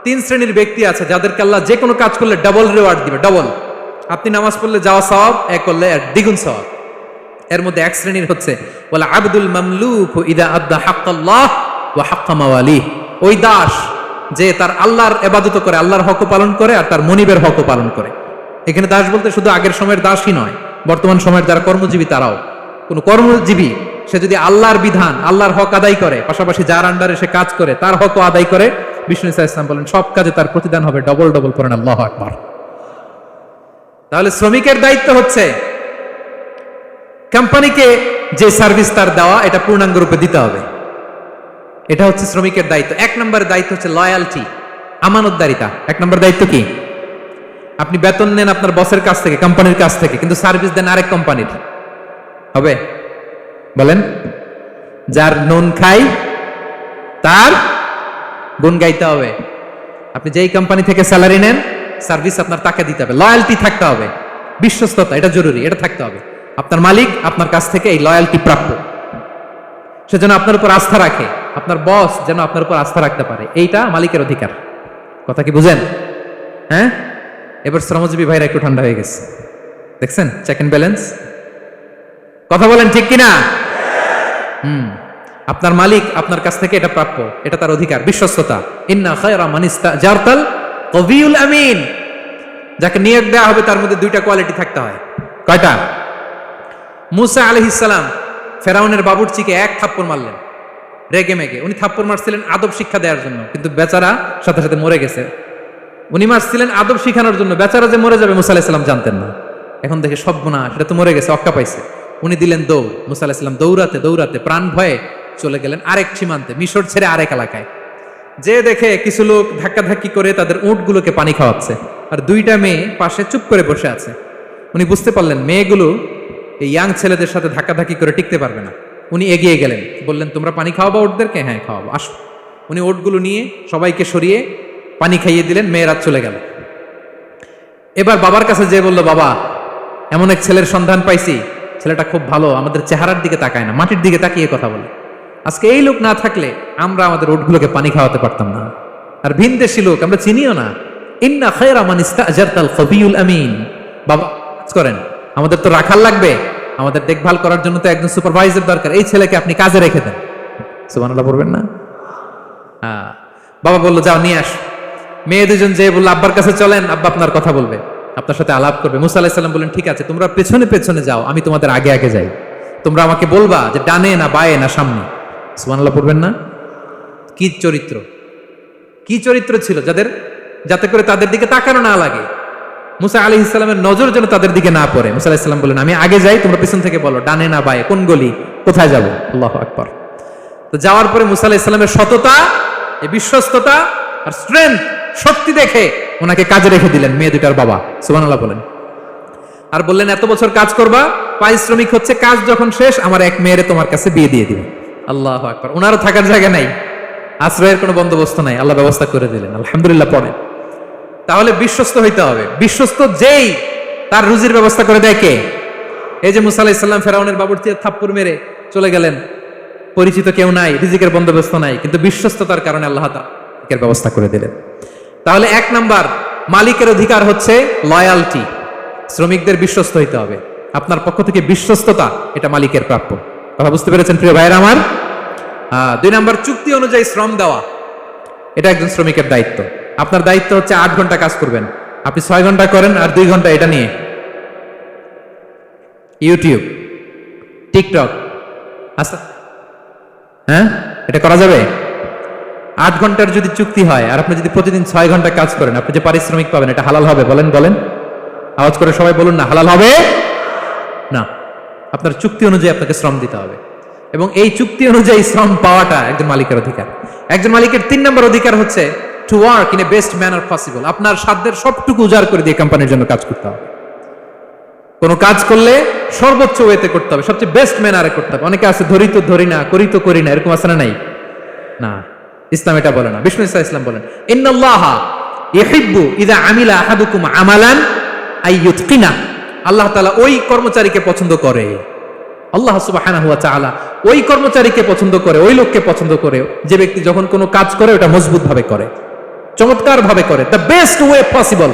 A: 3 শ্রেণীর ব্যক্তি আছে যাদেরকে আল্লাহ যে কোনো কাজ করলে ডাবল রিওয়ার্ড দিবে। ডাবল। আপনি নামাজ পড়লে যাওয়া সওয়াব, এক করলে দ্বিগুণ সওয়াব। এর মধ্যে এক শ্রেণীর হচ্ছে ওয়ালা আবদুল মামলুক ইদা আদ্দা হাক্কাল্লাহ ওয়া হাক্কা মাওয়ালিহ, ওই দাস যে তার আল্লাহর ইবাদত করে, আল্লাহর হক পালন করে আর তার মনিবের হক পালন করে। এখানে দাস বলতে শুধু আগের সময়ের দাসই নয়, বর্তমান সময়ের যারা কর্মজীবী তারাও। কোন কর্মজীবী সে যদি আল্লাহর বিধান, আল্লাহর হক আদায় করে, পাশাপাশি যার আন্ডারে সে কাজ করে তার হকও আদায় করে, বিষ্ণু ইসা ইসলাম বলেন সব কাজে তার প্রতিদান হবে ডবল ডবল। করেন আল্লাহু আকবার। তাহলে শ্রমিকের দায়িত্ব হচ্ছে কোম্পানিকে যে সার্ভিস তার দেওয়া এটা পূর্ণাঙ্গ রূপে দিতে হবে। এটা হচ্ছে শ্রমিকের দায়িত্ব। এক নম্বরের দায়িত্ব হচ্ছে লয়ালটি, আমানতদারিতা। এক নম্বর দায়িত্ব কি? আপনি বেতন নেন আপনার বসের কাছ থেকে, কোম্পানির কাছ থেকে, কিন্তু সার্ভিস দেন আরেক কোম্পানির, হবে? বলেন। যার নুন খাই তার গুণ গাইতে হবে। আপনি যেই কোম্পানি থেকে স্যালারি নেন, সার্ভিস আপনার তাকে দিতে হবে। লয়ালটি থাকতে হবে, বিশ্বস্ততা, এটা জরুরি, এটা থাকতে হবে। আপনার মালিক আপনার কাছ থেকে এই লয়ালটি প্রাপ্য, সে যেন আপনার উপর আস্থা রাখে, আপনার বস যেন আপনার উপর আস্থা রাখতে পারে, এইটা মালিকের অধিকার। কথা কি বুঝেন? হ্যাঁ, এবার শ্রমজীবী ভাইরা একটু ঠান্ডা হয়ে গেছে, দেখছেন? Check and balance. কথা বলেন ঠিক কিনা? আপনার মালিক আপনার কাছ থেকে এটা প্রাপ্য, এটা তার অধিকার, বিশ্বস্ততা। ইন্না খায়রা মান ইস্তাজারতাল কবিউল আমিন। যাকে নিয়োগ দেওয়া হবে তার মধ্যে দুইটা কোয়ালিটি থাকতে হয়। কয়টা? মুসা আলাইহিস সালাম ফেরাউনের বাবুর্চিকে এক থাপ্পড় মারলেন রেগে মেগে। উনি থাপ্পড় মারছিলেন আদব শিক্ষা দেওয়ার জন্য, কিন্তু বেচারা সাথে সাথে মরে গেছে। উনি মারছিলেন আদব শিখানোর জন্য, বেচারা যে মরে যাবে মুসা আলাইহিস সালাম জানতেন না। এখন দেখে সর্বনাশ, সেটা তো মরে গেছে, অক্কা পাইছে। উনি দিলেন দৌড়। মুসা আলাইহিস সালাম দৌড়াতে দৌড়াতে প্রাণ ভয়ে চলে গেলেন আরেক সীমান্তে, মিশর ছেড়ে আরেক এলাকায়। যে দেখে কিছু লোক ধাক্কাধাক্কি করে তাদের উটগুলোকে পানি খাওয়াচ্ছে, আর দুইটা মেয়ে পাশে চুপ করে বসে আছে। উনি বুঝতে পারলেন মেয়েগুলো এই ইয়াং ছেলেদের সাথে ধাক্কাধাক্কি করে টিকতে পারবে না। উনি এগিয়ে গেলেন, বললেন তোমরা পানি খাওয়াবো ওটদেরকে? হ্যাঁ খাওয়াবো, আসো। উনি ওটগুলো নিয়ে সবাইকে সরিয়ে পানি খাইয়ে দিলেন, মেয়েরা চলে গেল। এবার বাবার কাছে যেয়ে বলল, বাবা এমন এক ছেলের সন্ধান পাইছি, ছেলেটা খুব ভালো, আমাদের চেহারার দিকে তাকায় না, মাটির দিকে তাকিয়ে কথা বলে। আজকে এই লোক না থাকলে আমরা আমাদের ওটগুলোকে পানি খাওয়াতে পারতাম না। আর ভিনদেশী লোক, আমরা চিনিও না। ইন্না খায়রা মান ইস্তাজারতাল কবিউল আমিন। বাবা কাজ করেন, আমাদের তো রাখাল লাগবে, আমাদের দেখভাল করার জন্য তো একজন সুপারভাইজার দরকার, এই ছেলেকে আপনি কাজে রেখে দেন। সুবহানাল্লাহ পড়বেন না? হ্যাঁ। বাবা বললো যাও নিয়ে আস। মেয়ে দুজন যেয়ে বললো আব্বার কাছে চলেন, আব্বা আপনার কথা বলবে, আপনার সাথে আলাপ করবে। মুসা আলাইহিস সালাম বললেন ঠিক আছে, তোমরা পেছনে পেছনে যাও, আমি তোমাদের আগে আগে যাই। তোমরা আমাকে বলবা যে ডানে না বায়ে না সামনে। সুবহানাল্লাহ পড়বেন না? কি চরিত্র, কি চরিত্র ছিল যাতে করে তাদের দিকে তাকানো না লাগে, মুসা আলাইহিস সালামের নজর যেন তাদের দিকে না পড়ে। মুসা আলাইহিস সালাম বললেন আমি আগে যাই, তোমরা পিছন থেকে বলো ডানে না বায়ে, কোন গলি, কোথায় যাব। আল্লাহু আকবার। তো যাওয়ার পরে মুসা আলাইহিস সালামের সততা, এই বিশ্বস্ততা আর স্ট্রেংথ, শক্তি দেখে ওনাকে কাজে রেখে দিলেন মেয়ে দুটার বাবা। সুবহানাল্লাহ বলেন। আর বললেন এত বছর কাজ করবা, পারিশ্রমিক হচ্ছে কাজ যখন শেষ আমার এক মেয়েরে তোমার কাছে বিয়ে দিয়ে দিবে। আল্লাহু আকবার। ওনারও থাকার জায়গা নাই, আশ্রয়ের কোনো বন্দোবস্ত নাই, আল্লাহ ব্যবস্থা করে দিলেন। আলহামদুলিল্লাহ পড়েন। তাহলে বিশ্বস্ত হইতে হবে। বিশ্বস্ত যেই, তার রুজির ব্যবস্থা করে দেয় কে? এই যে মুসা আলাইহিস সালাম ফেরাউনের বাবুর্চির থাপ্পড় মেরে চলে গেলেন, পরিচিত কেউ নাই, রিজিকের বন্দোবস্ত নাই, কিন্তু বিশ্বস্ততার কারণে আল্লাহ তাআলা ব্যবস্থা করে দিলেন। তাহলে এক নাম্বার মালিকের অধিকার হচ্ছে লয়ালটি, শ্রমিকদের বিশ্বস্ত হইতে হবে। আপনার পক্ষ থেকে বিশ্বস্ততা, এটা মালিকের প্রাপ্য। কথা বুঝতে পেরেছেন প্রিয় ভাইরা আমার? দুই নাম্বার চুক্তি অনুযায়ী শ্রম দেওয়া, এটা একজন শ্রমিকের দায়িত্ব। আপনার দায়িত্ব হচ্ছে 8 ঘন্টা কাজ করবেন, আপনি 6 ঘন্টা করেন আর 2 ঘন্টা এটা নিয়ে ইউটিউব, টিকটক। আচ্ছা হ্যাঁ, এটা করা যাবে? 8 ঘন্টার যদি চুক্তি হয় আর আপনি যদি প্রতিদিন 6 ঘন্টা কাজ করেন, আপনি যে পারিশ্রমিক পাবেন এটা হালাল হবে? বলেন বলেন, আওয়াজ করে সবাই বলুন না, হালাল হবে না। আপনার চুক্তি অনুযায়ী আপনাকে শ্রম দিতে হবে, এবং এই চুক্তি অনুযায়ী শ্রম পাওয়াটা একজন মালিকের অধিকার। একজন মালিকের 3 নম্বর অধিকার হচ্ছে to work in a best manner possible. আপনার সাধ্যের সবটুকু উজাড় করে দিয়ে কোম্পানির জন্য কাজ করতে হবে। কোনো কাজ করলে সর্বোচ্চ ওয়েতে করতে হবে, সবচেয়ে বেস্ট ম্যানারে করতে হবে। অনেকে আছে ধরি তো ধরি না, করি তো করি না, এরকম আছে না? নাই না, ইসলাম এটা বলে না। বিষ্ণু ইসলাম বলেন ইন্নাল্লাহা ইউহিব্বু ইযা আমিলা আহাদুকুম আমালান আইয়ুতকিনা। আল্লাহ তাআলা ওই কর্মচারীকে পছন্দ করে, আল্লাহ সুবহানাহু ওয়া তাআলা ওই কর্মচারীকে পছন্দ করে, ওই লোককে পছন্দ করে যে ব্যক্তি যখন কোনো কাজ করে ওটা মজবুত ভাবে করে, চমৎকার ভাবে করে, দ্য বেস্ট ওয়ে পসিবল,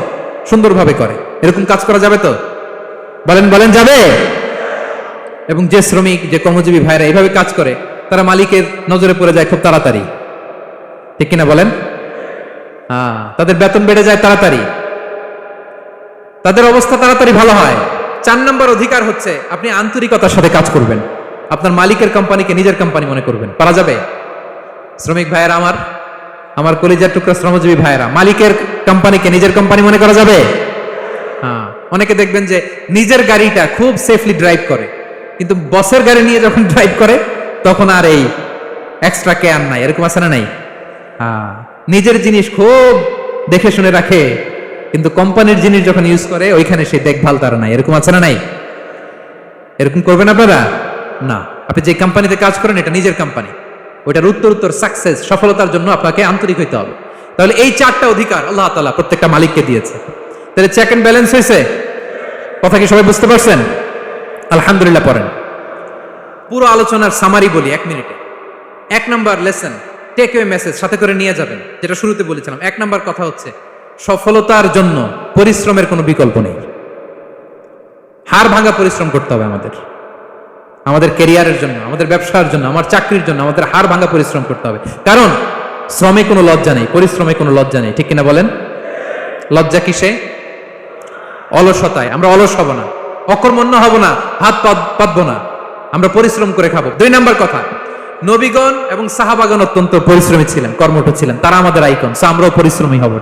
A: সুন্দর ভাবে করে। এরকম কাজ করা যাবে তো? বলেন বলেন, যাবে? এবং যে শ্রমিক, যে কর্মজীবী ভাইরা এইভাবে কাজ করে, তারা মালিকের নজরে পড়ে যায় খুব তাড়াতাড়ি, ঠিক কিনা বলেন? তাদের বেতন বেড়ে যায় তাড়াতাড়ি, তাদের অবস্থা তাড়াতাড়ি ভালো হয়। 4 নম্বর অধিকার হচ্ছে আপনি আন্তরিকতার সাথে কাজ করবেন। আপনার মালিকের কোম্পানিকে নিজের কোম্পানি মনে করবেন, পারা যাবে? শ্রমিক ভাইয়েরা, আমার কলিজার টুকরা শ্রমজীবী ভাইয়েরা, মালিকের কোম্পানিকে নিজের কোম্পানি মনে করা যাবে? হ্যাঁ। অনেকে দেখবেন যে নিজের গাড়িটা খুব সেফলি ড্রাইভ করে, কিন্তু বসের গাড়ি নিয়ে যখন ড্রাইভ করে তখন আর এই এক্সট্রা কেয়ার নাই। এরকম আছে না নাই? হ্যাঁ। নিজের জিনিস খুব দেখে শুনে রাখে, কিন্তু কোম্পানির জিনিস যখন ইউজ করে ওইখানে সেই দেখভাল তার নাই। এরকম আছে না নাই? এরকম করবেন আপনারা না। আপনি যে কোম্পানিতে কাজ করেন এটা নিজের কোম্পানি, ওইটার উত্তর সাকসেস, সফলতার জন্য আপনাকে আন্তরিক হইতে হবে। তাহলে এই 4টা অধিকার আল্লাহ তাআলা প্রত্যেকটা মালিককে দিয়েছে। তাহলে চেক এন্ড ব্যালেন্স হয়েছে। কথা কি সবাই বুঝতে পারছেন? আলহামদুলিল্লাহ। পড়েন। পুরো আলোচনার সামারি বলি 1 মিনিটে। 1 number lesson, take away message সাথে করে নিয়ে যাবেন, যেটা শুরুতে বলেছিলাম। 1 নাম্বার কথা হচ্ছে, সফলতার জন্য পরিশ্রমের কোনো বিকল্প নেই। হাড় ভাঙা পরিশ্রম করতে হবে আমাদের ক্যারিয়ারের জন্য, আমাদের ব্যবসার জন্য, আমার চাকরির জন্য আমাদের হাড় ভাঙা পরিশ্রম করতে হবে। কারণ শ্রমে কোনো লজ্জা নেই, পরিশ্রমে কোনো লজ্জা নেই। ঠিক কিনা বলেন? লজ্জা কিসে? অলসতায়। আমরা অলস হব না, অকর্মণ্য হব না, হাত পাতবো না, আমরা পরিশ্রম করে খাবো। 2 নাম্বার কথা, নবীগণ এবং সাহাবাগণ অত্যন্ত পরিশ্রমী ছিলেন, কর্মঠ ছিলেন, তারা আমাদের আইকন। আমরাও পরিশ্রমী হব।